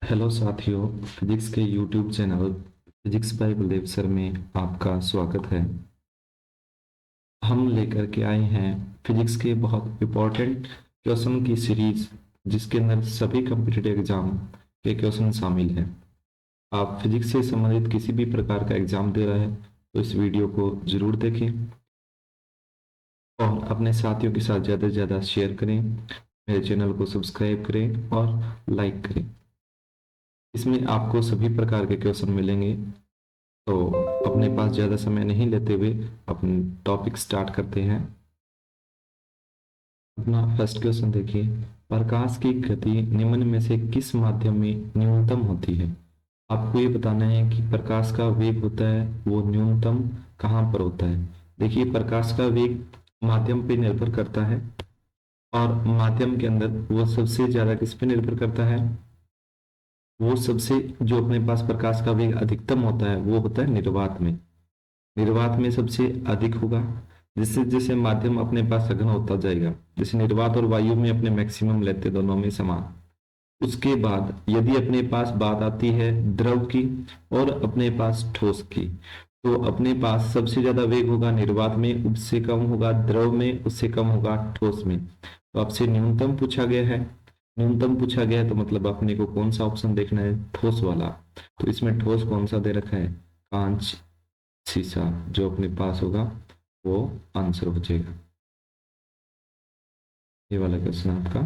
Hello साथियों, physics के YouTube channel physics bye Baldev sir में आपका स्वागत है। हम लेकर के आए हैं फिजिक्स के बहुत इम्पोर्टेंट क्वेश्चन की सीरीज, जिसके अंदर सभी कॉम्पिटिटिव एग्जाम के क्वेश्चन शामिल हैं। आप फिजिक्स से संबंधित किसी भी प्रकार का एग्जाम दे रहे हैं तो इस वीडियो को जरूर देखें और अपने साथियों के साथ ज़्यादा से ज़्यादा शेयर करें। मेरे चैनल को सब्सक्राइब करें और लाइक करें। इसमें आपको सभी प्रकार के क्वेश्चन मिलेंगे। तो अपने पास ज़्यादा समय नहीं लेते हुए अपने टॉपिक स्टार्ट करते हैं। अपना फर्स्ट क्वेश्चन देखिए, प्रकाश की गति निम्न में से किस माध्यम में न्यूनतम होती है? आपको ये बताना है कि प्रकाश का वेग होता है वो न्यूनतम कहाँ पर होता है। देखिए, प्रकाश का वेग माध्यम पे निर्भर करता है और माध्यम के अंदर वो सबसे ज्यादा किस पे निर्भर करता है? वो सबसे जो अपने पास प्रकाश का वेग अधिकतम होता है वो होता है निर्वात में। निर्वात में सबसे अधिक होगा। जैसे जैसे माध्यम अपने पास सघन होता जाएगा, जैसे निर्वात और वायु में अपने मैक्सिमम लेते दोनों में समान। उसके बाद यदि अपने पास बात आती है द्रव की और अपने पास ठोस की, तो अपने पास सबसे ज्यादा वेग होगा निर्वात में, उससे कम होगा द्रव में, उससे कम होगा ठोस में। तो आपसे न्यूनतम पूछा गया है। न्यूनतम पूछा गया है तो मतलब अपने को कौन सा ऑप्शन देखना है? ठोस वाला। तो इसमें ठोस कौन सा दे रखा है? कांच, शीशा जो अपने पास होगा वो आंसर हो जाएगा। ये वाला क्वेश्चन आपका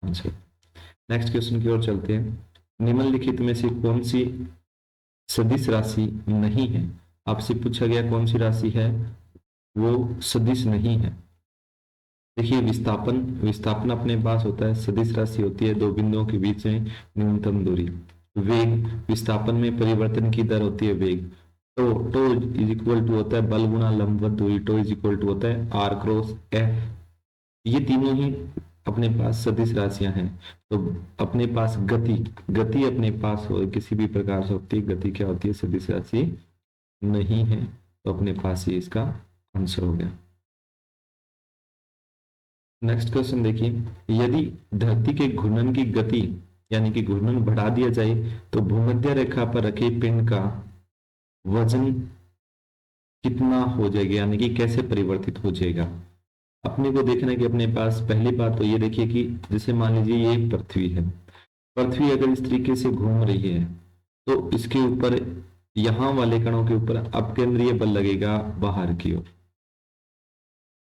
आंसर। नेक्स्ट क्वेश्चन की ओर चलते हैं। निम्नलिखित में से कौन सी सदिश राशि नहीं है? आपसे पूछा गया कौन सी राशि है वो सदिश नहीं है। देखिए, विस्थापन विस्थापन अपने पास होता है, सदिश राशि होती है दो बिंदुओं के बीच में न्यूनतम दूरी। वेग, विस्थापन में परिवर्तन की दर होती है वेग। टो इज इक्वल टू होता है बल गुना लंबवत दूरी। टो इज इक्वल टू होता है आर क्रॉस एफ। ये तीनों ही अपने पास सदिश राशियां हैं। तो अपने पास गति गति अपने पास हो किसी भी प्रकार से होती है, गति क्या होती है? सदिश राशि नहीं है। तो अपने पास ये इसका आंसर हो गया। नेक्स्ट क्वेश्चन देखिए, यदि धरती के घूर्णन की गति यानी कि घूर्णन बढ़ा दिया जाए तो भूमध्य रेखा पर रखे पिंड का वजन कितना हो जाएगा, यानी कि कैसे परिवर्तित हो जाएगा? अपने को देखना है कि अपने पास पहली बात तो ये देखिए कि जैसे मान लीजिए ये पृथ्वी है। पृथ्वी अगर इस तरीके से घूम रही है तो इसके ऊपर यहाँ वाले कणों के ऊपर अपकेंद्रीय बल लगेगा बाहर की ओर,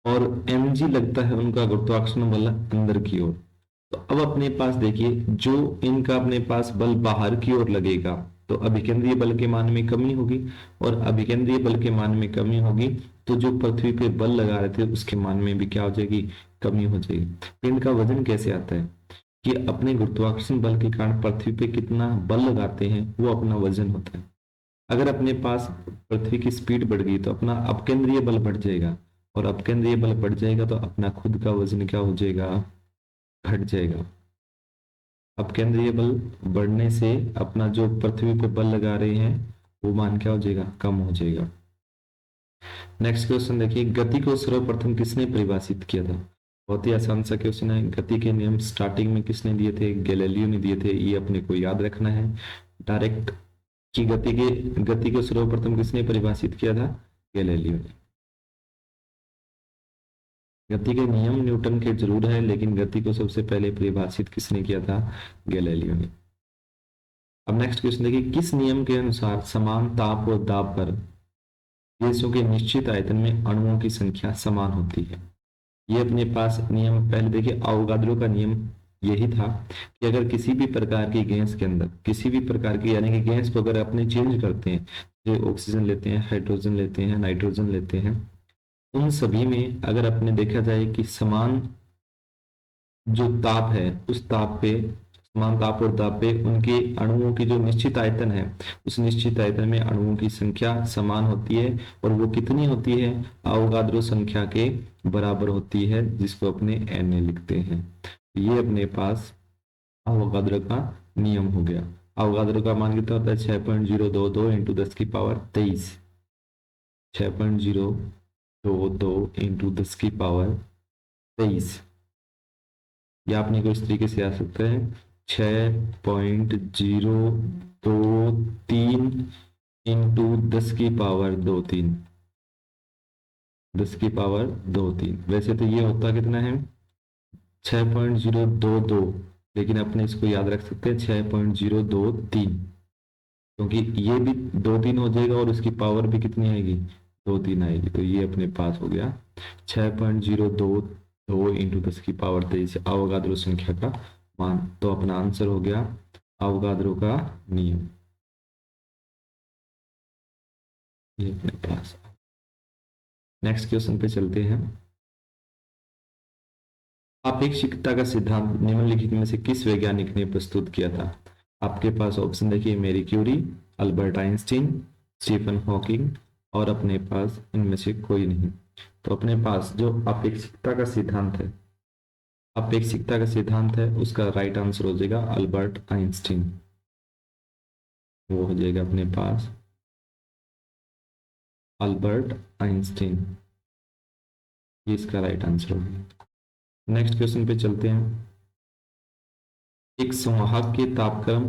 और mg लगता है उनका गुरुत्वाकर्षण बल अंदर की ओर। तो अब अपने पास देखिए, जो इनका अपने पास बल बाहर की ओर लगेगा तो अभिकेंद्रीय बल के मान में कमी होगी, और अभिकेंद्रीय बल के मान में कमी होगी तो जो पृथ्वी पे बल लगा रहे थे उसके मान में भी क्या हो जाएगी? कमी हो जाएगी। पिंड का वजन कैसे आता है कि अपने गुरुत्वाकर्षण बल के कारण पृथ्वी पे कितना बल लगाते हैं वो अपना वजन होता है। अगर अपने पास पृथ्वी की स्पीड बढ़ गई तो अपना अपकेंद्रीय बल बढ़ जाएगा, और अपकेंद्रीय बल बढ़ जाएगा तो अपना खुद का वजन क्या हो जाएगा? घट जाएगा। अपकेंद्रीय बल बढ़ने से अपना जो पृथ्वी पे बल लगा रहे हैं वो मान क्या हो जाएगा? कम हो जाएगा। नेक्स्ट क्वेश्चन देखिए, गति को सर्वप्रथम किसने परिभाषित किया था? बहुत ही आसान सा क्वेश्चन है। गति के नियम स्टार्टिंग में किसने दिए थे? गैलीलियो ने दिए थे। ये अपने को याद रखना है डायरेक्ट कि गति को सर्वप्रथम किसने परिभाषित किया था? गैलीलियो ने। गति के नियम न्यूटन के जरूर है, लेकिन गति को सबसे पहले परिभाषित किसने किया था? गैलीलियो ने। अब नेक्स्ट क्वेश्चन देखिए, किस नियम के अनुसार समान ताप और दाब पर गैसों के निश्चित आयतन में अणुओं की संख्या समान होती है? ये अपने पास नियम पहले देखिए, अवोगाद्रो का नियम यही था कि अगर किसी भी प्रकार की गैस के अंदर किसी भी प्रकार की यानी कि गैस को अगर अपने चेंज करते हैं, जैसे ऑक्सीजन लेते हैं, हाइड्रोजन लेते हैं, नाइट्रोजन लेते हैं, उन सभी में अगर अपने देखा जाए कि समान जो ताप है उस ताप पे, समान ताप और दाब पे उनके अणुओं की जो निश्चित आयतन है उस निश्चित आयतन में अणुओं की संख्या समान होती है, और वो कितनी होती है? अवोगाद्रो संख्या के बराबर होती है, जिसको अपने Na लिखते हैं। ये अपने पास अवोगाद्रो का नियम हो गया। अवोगाद्रो का मान कितना होता है? 6.022 इंटू 10 की पावर 23। 6.022 इंटू 10 की पावर 23। या अपने को इस तरीके से आ सकता है 6.023 इंटू 10 की पावर 2 3, 10 की पावर 2 3। वैसे तो ये होता कितना है 6.022, लेकिन अपने इसको याद रख सकते हैं 6.023, क्योंकि ये भी 2 3 हो जाएगा और उसकी पावर भी कितनी आएगी 2 3 आएगी। तो ये अपने पास हो गया 6.022 इंटू 10 की पावर 23 अवोगाद्रो संख्या का मान। तो अपना आंसर हो गया अवोगाद्रो का नियम। ये अपने पास। नेक्स्ट क्वेश्चन पे चलते हैं। अपेक्षिकता का सिद्धांत निम्नलिखित में से किस वैज्ञानिक ने प्रस्तुत किया था? आपके पास ऑप्शन देखिए, Mary Curie, Albert Einstein, Stephen Hawking और अपने पास इनमें से कोई नहीं। तो अपने पास जो अपेक्षिकता का सिद्धांत है, अपेक्षिकता का सिद्धांत है, उसका राइट आंसर हो जाएगा अल्बर्ट आइंस्टीन। वो हो जाएगा अपने पास अल्बर्ट आइंस्टीन, ये इसका राइट आंसर होगा। नेक्स्ट क्वेश्चन पे चलते हैं। एक संवाहक के तापक्रम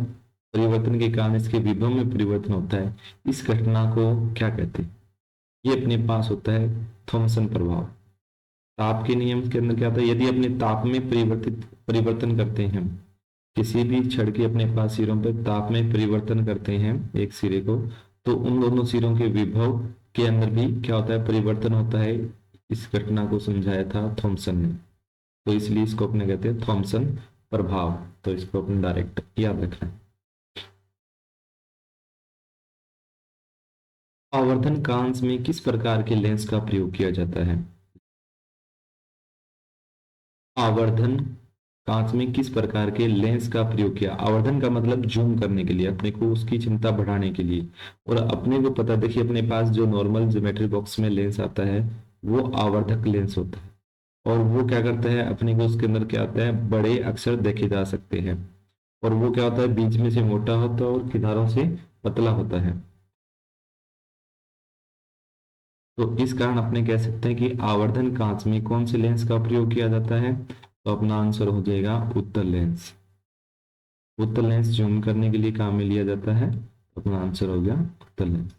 परिवर्तन के कारण इसके विभव में परिवर्तन होता है, इस घटना को क्या कहते हैं? ये अपने पास होता है थॉमसन प्रभाव। ताप के नियम के अंदर क्या होता है, यदि अपने ताप में परिवर्तन करते हैं, किसी भी छड़ के अपने पास सिरों पर ताप में परिवर्तन करते हैं एक सिरे को, तो उन दोनों सिरों के विभव के अंदर भी क्या होता है, परिवर्तन होता है। इस घटना को समझाया था थॉमसन ने, तो इसलिए इसको अपने कहते हैं थॉमसन प्रभाव। तो इसको अपने डायरेक्ट याद रखना है। आवर्धन कांच में किस प्रकार के लेंस का प्रयोग किया जाता है? आवर्धन कांच में किस प्रकार के लेंस का प्रयोग किया? आवर्धन का मतलब जूम करने के लिए, अपने को उसकी क्षमता बढ़ाने के लिए। और अपने को पता, देखिए अपने पास जो नॉर्मल ज्योमेट्री बॉक्स में लेंस आता है वो आवर्धक लेंस होता है, और वो क्या करता है, अपने को उसके अंदर क्या आता है, बड़े अक्षर देखे जा सकते हैं। और वो क्या होता है, बीच में से मोटा होता है और किनारों से पतला होता है। तो इस कारण अपने कह सकते हैं कि आवर्धन कांच में कौन से लेंस का प्रयोग किया जाता है? तो अपना आंसर हो जाएगा उत्तल लेंस। उत्तल लेंस जूम करने के लिए काम में लिया जाता है। तो अपना आंसर हो गया उत्तल लेंस।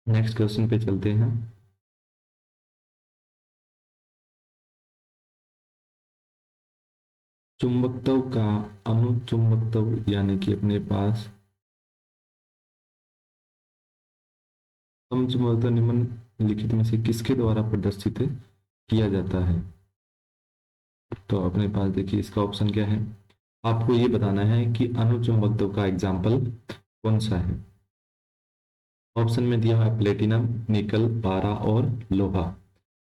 नेक्स्ट क्वेश्चन पे चलते हैं। चुंबकत्व का अनुचुंबकत्व यानी कि अपने पास समचुंबकत्व निम्नलिखित में से किसके द्वारा प्रदर्शित किया जाता है? तो अपने पास देखिए इसका ऑप्शन क्या है, आपको ये बताना है कि अनुचुंबकत्व का एग्जाम्पल कौन सा है। ऑप्शन में दिया है प्लेटिनम, निकल, पारा और लोहा।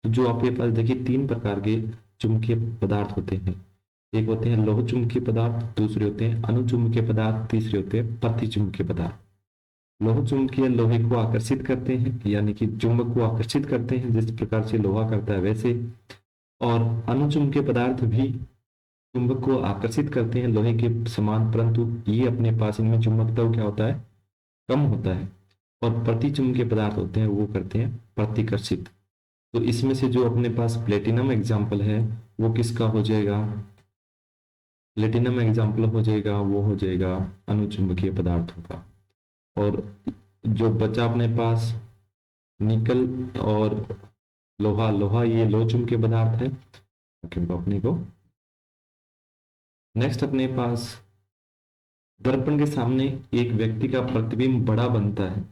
तो जो आपके पास देखिए 3 प्रकार के चुंबकीय पदार्थ होते हैं। एक होते हैं लोह चुंबकीय पदार्थ, दूसरे होते हैं अनुचुंबकीय पदार्थ, तीसरे होते हैं प्रतिचुंबकीय पदार्थ। लोह चुंबकीय लोहे को आकर्षित करते हैं, यानी कि चुंबक को आकर्षित करते हैं जिस प्रकार से लोहा करता है वैसे। और अनुचुंबकीय पदार्थ भी चुंबक को आकर्षित करते हैं लोहे के समान, परंतु ये अपने पास इनमें चुंबकत्व क्या होता है, कम होता है। और प्रतिचुंबकीय पदार्थ होते हैं वो करते हैं प्रतिकर्षित। तो इसमें से जो अपने पास प्लेटिनम एग्जाम्पल है वो किसका हो जाएगा? प्लेटिनम एग्जाम्पल हो जाएगा, वो हो जाएगा अनुचुंबकीय पदार्थों का। और जो बचा अपने पास निकल और लोहा, लोहा ये लोह चुंबकीय पदार्थ है अपने को। नेक्स्ट अपने पास दर्पण के सामने एक व्यक्ति का प्रतिबिंब बड़ा बनता है,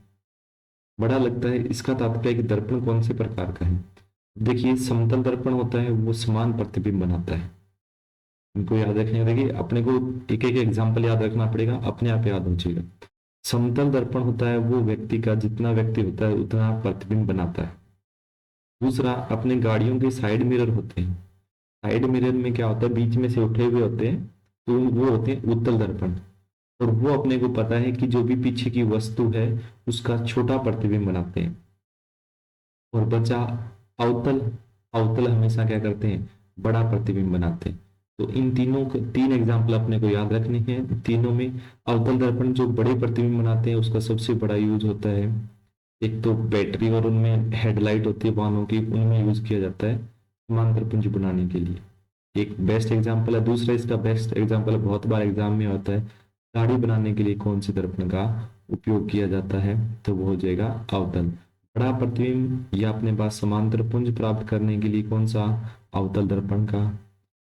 बड़ा लगता है, इसका तात्पर्य कि दर्पण कौन से प्रकार का है? देखिए समतल दर्पण होता है वो समान प्रतिबिंब बनाता है। इनको याद रखने, देखिए अपने को एक एक एग्जाम्पल याद रखना पड़ेगा, अपने आप याद हो जाएगा। समतल दर्पण होता है वो व्यक्ति का, जितना व्यक्ति होता है उतना प्रतिबिंब बनाता है। दूसरा, अपने गाड़ियों के साइड मिरर होते हैं, साइड मिरर में क्या होता है, बीच में से उठे हुए होते हैं, तो वो होते हैं उत्तल दर्पण। और वो अपने को पता है कि जो भी पीछे की वस्तु है उसका छोटा प्रतिबिंब बनाते हैं। और बचा अवतल, अवतल हमेशा क्या करते हैं, बड़ा प्रतिबिंब बनाते हैं। तो इन तीनों के 3 एग्जाम्पल अपने को याद रखने हैं। तीनों में अवतल दर्पण जो बड़े प्रतिबिंब बनाते हैं उसका सबसे बड़ा यूज होता है, एक तो बैटरी और उनमें हेडलाइट होती है वाहनों की, उनमें यूज किया जाता है समांतर पुंज बनाने के लिए। एक बेस्ट एग्जाम्पल है। दूसरा इसका बेस्ट एग्जाम्पल बहुत बार एग्जाम में होता है, गाड़ी बनाने के लिए कौन से दर्पण का उपयोग किया जाता है, तो वो हो जाएगा अवतल। बड़ा प्रतिबिंब या अपने पास समांतर पुंज प्राप्त करने के लिए कौन सा, अवतल दर्पण का।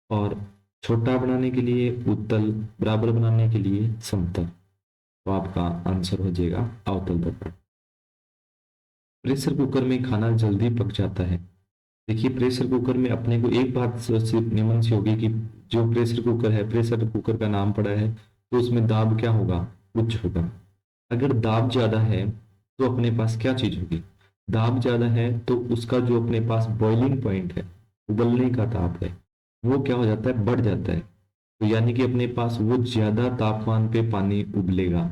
और छोटा बनाने के लिए उत्तल, बराबर बनाने के लिए समतल। तो आपका आंसर हो जाएगा अवतल दर्पण। प्रेशर कुकर में खाना जल्दी पक जाता है। देखिए प्रेशर कुकर में अपने को एक बात नियमन सी होगी कि जो प्रेशर कुकर है, प्रेशर कुकर का नाम पड़ा है, तो उसमें दाब क्या होगा, उच्च होगा। अगर दाब ज्यादा है तो अपने पास क्या चीज होगी, दाब ज्यादा है तो उसका जो अपने पास बॉइलिंग पॉइंट है, उबलने का ताप है, वो क्या हो जाता है, बढ़ जाता है। तो यानी कि अपने पास वो ज्यादा तापमान पे पानी उबलेगा।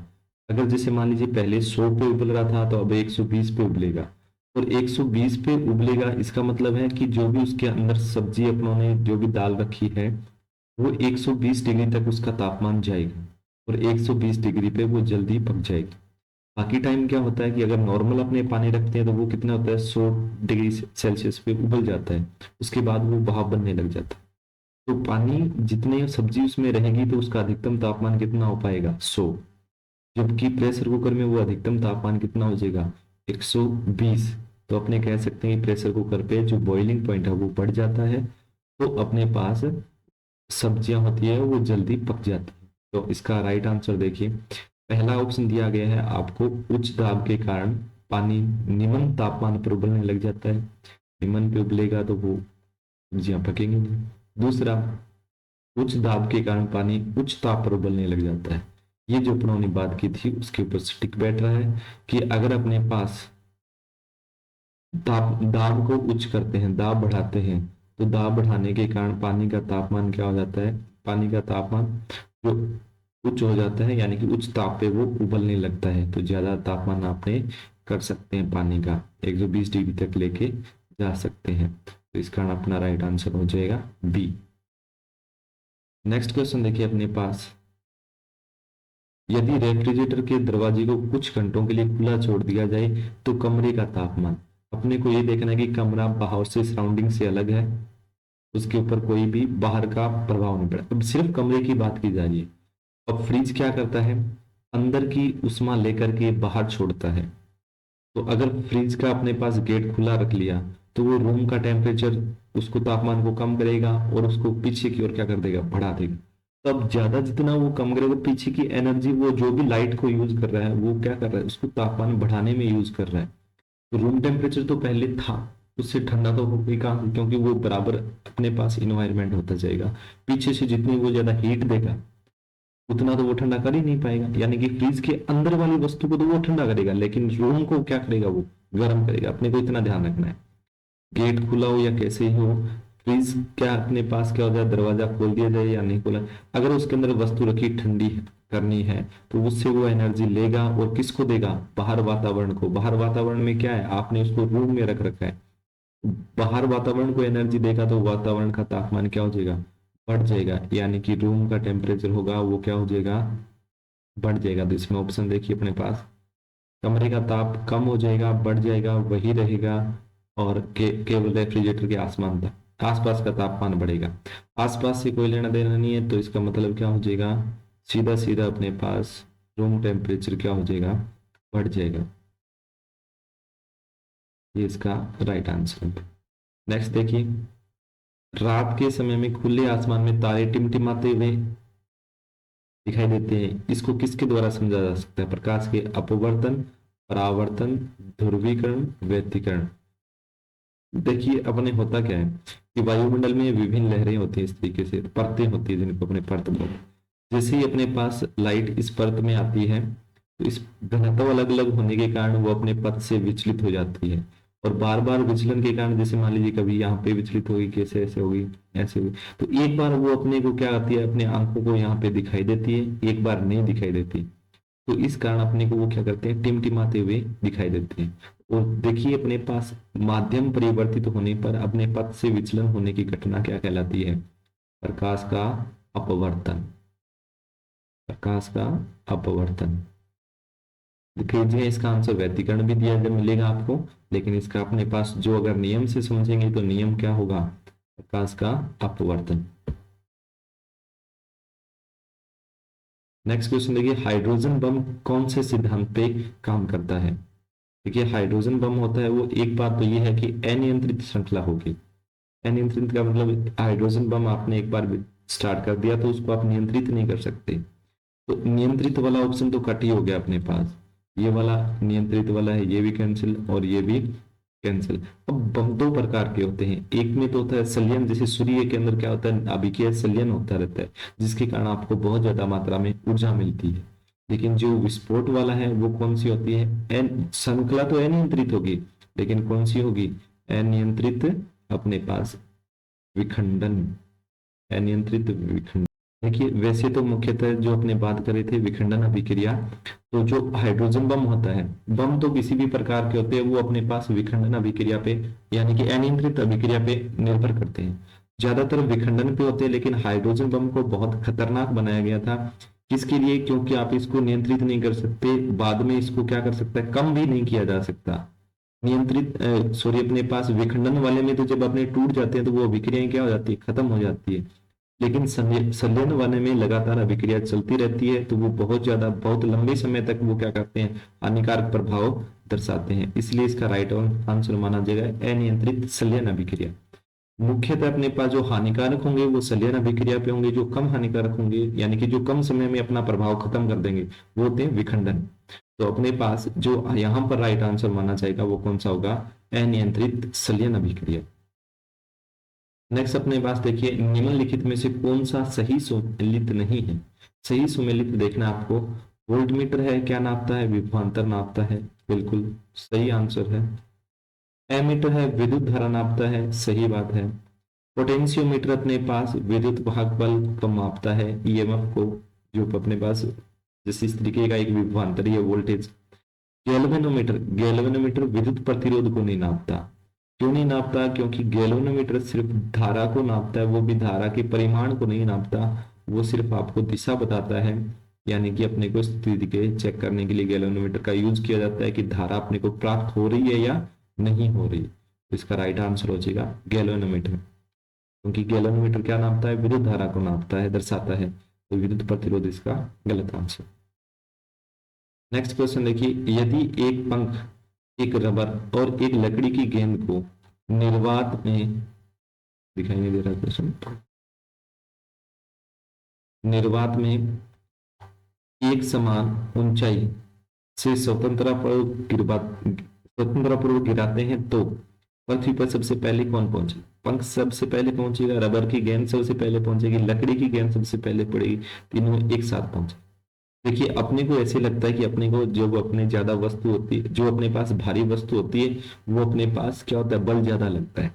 अगर जैसे मान लीजिए पहले 100 पे उबल रहा था तो अब 120 पे उबलेगा, और 120 पे उबलेगा इसका मतलब है कि जो भी उसके अंदर सब्जी अपनों ने जो भी दाल रखी है, वो 120 डिग्री तक उसका तापमान जाएगा, और 120 डिग्री पे वो जल्दी पक जाएगी। बाकी टाइम क्या होता है कि अगर नॉर्मल अपने पानी रखते हैं तो वो कितना होता है, 100 डिग्री सेल्सियस पे उबल जाता है, उसके बाद वो भाप बनने लग जाता है। तो पानी जितने सब्जी उसमें रहेगी तो उसका अधिकतम तापमान कितना हो पाएगा, 100। जबकि प्रेशर कुकर में वो अधिकतम तापमान कितना हो जाएगा, 120। तो अपने कह सकते हैं कि प्रेशर कुकर पे जो बॉइलिंग पॉइंट है वो बढ़ जाता है, तो अपने पास सब्जियां होती है वो जल्दी पक जाती है। तो इसका राइट आंसर देखिए, पहला ऑप्शन दिया गया है आपको, उच्च दाब के कारण पानी निम्न तापमान पर उबलने लग जाता है, निम्न पे उबलेगा तो वो सब्जियां पकेंगी नहीं। दूसरा, उच्च दाब के कारण पानी उच्च ताप पर उबलने लग जाता है। ये जो अपनों ने बात की थी उसके ऊपर स्टिक बैठ रहा है कि अगर अपने पास दाब दाब को उच्च करते हैं, दाब बढ़ाते हैं, तो दाब बढ़ाने के कारण पानी का तापमान क्या हो जाता है, पानी का तापमान जो उच्च हो जाता है, यानी कि उच्च ताप पे वो उबलने लगता है। तो ज्यादा तापमान आपने कर सकते हैं पानी का, 120 डिग्री तक लेके जा सकते हैं। तो इस कारण अपना राइट आंसर हो जाएगा बी। नेक्स्ट क्वेश्चन देखिए अपने पास, यदि रेफ्रिजरेटर के दरवाजे को कुछ घंटों के लिए खुला छोड़ दिया जाए तो कमरे का तापमान, अपने को ये देखना है कि कमरा बाहर से सराउंडिंग से अलग है, उसके ऊपर कोई भी बाहर का प्रभाव नहीं पड़ा, अब सिर्फ कमरे की बात की जा रही है। अब फ्रिज क्या करता है, अंदर की उष्मा लेकर के बाहर छोड़ता है। तो अगर फ्रिज का अपने पास गेट खुला रख लिया तो वो रूम का टेम्परेचर, उसको तापमान को कम करेगा और उसको पीछे की ओर क्या कर देगा, बढ़ा देगा। तो अब ज्यादा जितना वो कम करेगा, पीछे की एनर्जी वो जो भी लाइट को यूज कर रहा है वो क्या कर रहा है, उसको तापमान बढ़ाने में यूज कर रहा है। तो रूम टेम्परेचर तो पहले था, उससे ठंडा तो हो गई कहाँ, क्योंकि वो बराबर अपने पास इन्वायरमेंट होता जाएगा। पीछे से जितनी वो ज्यादा हीट देगा उतना तो वो ठंडा कर ही नहीं पाएगा, यानी कि फ्रिज के अंदर वाली वस्तु को तो वो ठंडा करेगा, लेकिन रूम को क्या करेगा, वो गर्म करेगा। अपने को इतना ध्यान रखना है, गेट खुला हो या कैसे ही हो, फ्रिज क्या अपने पास क्या हो जाए, दरवाजा खोल दिया जाए या नहीं खोला, अगर उसके अंदर वस्तु रखी ठंडी करनी है तो उससे वो एनर्जी लेगा और किसको देगा, बाहर वातावरण को। बाहर वातावरण में क्या है, आपने उसको रूम में रख रखा है, बाहर वातावरण को एनर्जी देगा तो वातावरण का तापमान क्या हो जाएगा, बढ़ जाएगा, यानी कि रूम का टेम्परेचर होगा वो क्या हो जाएगा, बढ़ जाएगा। तो इसमें ऑप्शन देखिए अपने पास, कमरे का ताप कम हो जाएगा, बढ़ जाएगा, वही रहेगा, और केवल रेफ्रिजरेटर के आसमान तक आसपास का तापमान बढ़ेगा। आसपास से कोई लेना देना नहीं है, तो इसका मतलब क्या हो जाएगा, सीधा सीधा अपने पास रूम टेम्परेचर क्या हो जाएगा, बढ़ जाएगा। ये इसका राइट आंसर है। नेक्स्ट देखिए, रात के समय में खुले आसमान में तारे टिमटिमाते हुए दिखाई देते हैं, इसको किसके द्वारा समझा जा सकता है, प्रकाश के अपवर्तन, परावर्तन, ध्रुवीकरण, व्यतिकरण। देखिए अपने होता क्या है कि वायुमंडल में विभिन्न लहरें होती हैं, इस तरीके से परतें होती है जिनको अपने परत बोलते हैं। जैसे ही अपने पास लाइट इस परत में आती है तो इस घनत्व अलग अलग होने के कारण वो अपने पथ से विचलित हो जाती है, और बार बार विचलन के कारण, जैसे मान लीजिए कभी यहाँ पे विचलित होगी, कैसे ऐसे होगी, ऐसे होगी, तो एक बार वो अपने को क्या आती है, अपने आंखों को यहाँ पे दिखाई देती है, एक बार नहीं दिखाई देती। तो इस कारण अपने को वो क्या करते हैं, टिमटिमाते हुए दिखाई देते हैं। और देखिए अपने पास माध्यम परिवर्तित होने पर अपने पथ से विचलन होने की घटना क्या कहलाती है, प्रकाश का अपवर्तन, प्रकाश का अपवर्तन। कीजिए, इसका आंसर व्यतिकरण भी दिया जब मिलेगा आपको, लेकिन इसका अपने पास जो अगर नियम से समझेंगे तो नियम क्या होगा, प्रकाश का अपवर्तन। नेक्स्ट क्वेश्चन देखिए, हाइड्रोजन बम कौन से सिद्धांत पे काम करता है? देखिए हाइड्रोजन बम होता है वो, एक बात तो ये है कि अनियंत्रित श्रृंखला होगी। अनियंत्रित का मतलब हाइड्रोजन बम आपने एक बार स्टार्ट कर दिया तो उसको आप नियंत्रित नहीं कर सकते। तो नियंत्रित वाला ऑप्शन तो कट ही हो गया अपने पास, ये वाला नियंत्रित वाला है, ये भी कैंसिल और ये भी कैंसिल। अब बम दो प्रकार के होते हैं, एक में तो होता है संलयन, जैसे सूर्य के अंदर क्या होता है, नाभिकीय संलयन होता रहता है, जिसके कारण आपको बहुत ज्यादा मात्रा में ऊर्जा मिलती है। लेकिन जो विस्फोट वाला है वो कौन सी होती है, श्रृंखला तो अनियंत्रित होगी, लेकिन कौन सी होगी, अनियंत्रित अपने पास विखंडन, अनियंत्रित विखंडन। देखिए वैसे तो मुख्यतः जो अपने बात कर रहे थे विखंडन अभिक्रिया, तो जो हाइड्रोजन बम होता है, बम तो किसी भी प्रकार के होते हैं, वो अपने पास विखंडन अभिक्रिया पे यानी कि अनियंत्रित अभिक्रिया पे निर्भर करते हैं। ज्यादातर विखंडन पे होते हैं, लेकिन हाइड्रोजन बम को बहुत खतरनाक बनाया गया था। किसके लिए, क्योंकि आप इसको नियंत्रित नहीं कर सकते, बाद में इसको क्या कर सकता है, कम भी नहीं किया जा सकता। नियंत्रित सॉरी अपने पास विखंडन वाले में तो जब अपने टूट जाते हैं तो वो अभिक्रियाएं क्या हो जाती है, खत्म हो जाती है। लेकिन संलयन वाले में लगातार अभिक्रिया चलती रहती है, तो वो बहुत ज्यादा बहुत लंबे समय तक वो क्या करते हैं, हानिकारक प्रभाव दर्शाते हैं। इसलिए इसका राइट आंसर माना जाएगा अनियंत्रित संलयन अभिक्रिया। मुख्यतः अपने पास जो हानिकारक होंगे वो संलयन अभिक्रिया पे होंगे, जो कम हानिकारक होंगे यानी कि जो कम समय में अपना प्रभाव खत्म कर देंगे वो होते हैं विखंडन। तो अपने पास जो यहाँ पर राइट आंसर माना जाएगा वो कौन सा होगा, अनियंत्रित संलयन अभिक्रिया। नेक्स्ट अपने पास देखिए, निम्नलिखित में से कौन सा सही सुमेलित नहीं है? सही सुमेलित देखना आपको, वोल्टमीटर है, क्या नापता है, विभवांतर नापता है, बिल्कुल सही आंसर है। एमीटर है, विद्युत धारा नापता है, सही बात है। पोटेंशियोमीटर अपने पास विद्युत वाहक बल को मापता है, ईएमएफ को, जो अपने पास जैसे इस तरीके का एक विभवांतर है वोल्टेज। गैल्वेनोमीटर विद्युत प्रतिरोध को नहीं नापता। क्यों नहीं नापता, क्योंकि गैल्वेनोमीटर सिर्फ धारा को नापता है, वो भी धारा के परिमाण को नहीं नापता, वो सिर्फ आपको दिशा बताता है। यानी कि अपने को स्थिति के चेक करने के लिए गैल्वेनोमीटर का यूज किया जाता है कि धारा अपने को प्राप्त हो रही है या नहीं हो रही। तो इसका राइट आंसर हो जाएगा गैल्वेनोमीटर, क्योंकि गैल्वेनोमीटर क्या नापता है, विद्युत धारा को नापता है, दर्शाता है। तो विद्युत प्रतिरोध इसका गलत आंसर। नेक्स्ट क्वेश्चन देखिए, यदि एक पंख, एक रबर और एक लकड़ी की गेंद को निर्वात में, दिखाई नहीं दे रहा क्वेश्चन, निर्वात में एक समान ऊंचाई से स्वतंत्रतापूर्वक गिराते हैं तो पृथ्वी पर सबसे पहले कौन पहुंचे? पंख सबसे पहले पहुंचेगा, रबर की गेंद सबसे पहले पहुंचेगी, लकड़ी की गेंद सबसे पहले पड़ेगी, तीनों एक साथ पहुंचे। देखिए अपने को ऐसे लगता है कि अपने को जो अपने ज्यादा वस्तु होती है, जो अपने पास भारी वस्तु होती है, वो अपने पास क्या होता है, बल ज्यादा लगता है।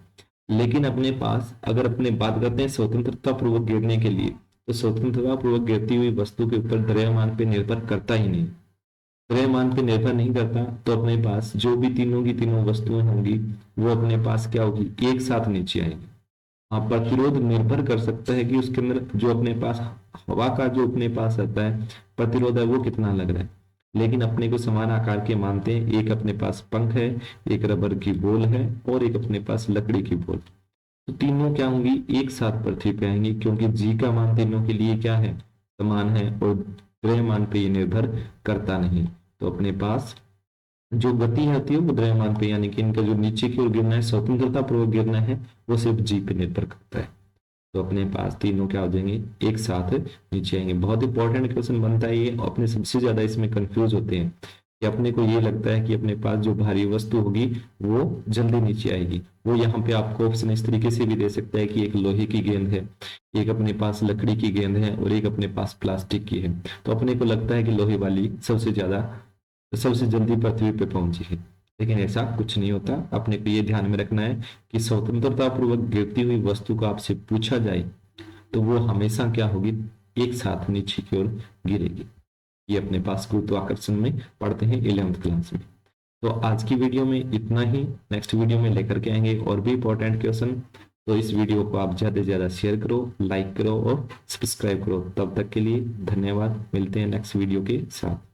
लेकिन अपने पास अगर अपने बात करते हैं स्वतंत्रता पूर्वक गिरने के लिए, तो स्वतंत्रता पूर्वक गिरती हुई वस्तु के ऊपर द्रव्यमान पे निर्भर करता ही नहीं। द्रव्यमान पे निर्भर नहीं करता, तो अपने पास जो भी तीनों की तीनों वस्तुएं होंगी वो अपने पास क्या होगी, एक साथ नीचे आएंगी। हाँ, प्रतिरोध निर्भर कर सकता है कि उसके अंदर जो अपने पास हवा का जो अपने पास रहता है प्रतिरोध है वो कितना लग रहा है। लेकिन अपने को समान आकार के मानते हैं, एक अपने पास पंख है, एक रबर की बॉल है और एक अपने पास लकड़ी की बॉल। तो तीनों क्या होंगी, एक साथ पृथ्वी पे आएंगी, क्योंकि जी का मान तीनों के लिए क्या है, समान है, और द्रव्यमान पे ये निर्भर करता नहीं। तो अपने पास जो गति होती है वो द्रव्यमान पे, यानी कि इनका जो नीचे की ओर गिरना है, स्वतंत्रता पूर्वक गिरना है, वो सिर्फ जी पे निर्भर करता है। तो अपने पास तीनों क्या हो जाएंगे, एक साथ नीचे आएंगे। बहुत इंपॉर्टेंट क्वेश्चन बनता है ये, अपने सबसे ज्यादा इसमें कंफ्यूज होते हैं कि अपने को ये लगता है कि अपने पास जो भारी वस्तु होगी वो जल्दी नीचे आएगी। वो यहाँ पे आपको ऑप्शन इस तरीके से भी दे सकता है कि एक लोहे की गेंद है, एक अपने पास लकड़ी की गेंद है और एक अपने पास प्लास्टिक की है। तो अपने को लगता है कि लोहे वाली सबसे जल्दी पृथ्वी पे पहुंची है, लेकिन ऐसा कुछ नहीं होता। अपने को ये ध्यान में रखना है कि स्वतंत्रता पूर्वक गिरती हुई वस्तु को आपसे पूछा जाए तो वो हमेशा क्या होगी, एक साथ नीचे की ओर गिरेगी। ये अपने पास गुरुत्वाकर्षण में पढ़ते हैं 11th क्लास में। तो आज की वीडियो में इतना ही, नेक्स्ट वीडियो में लेकर के आएंगे और भी इंपॉर्टेंट क्वेश्चन। तो इस वीडियो को आप ज्यादा से ज्यादा शेयर करो, लाइक करो और सब्सक्राइब करो। तब तक के लिए धन्यवाद, मिलते हैं नेक्स्ट वीडियो के साथ।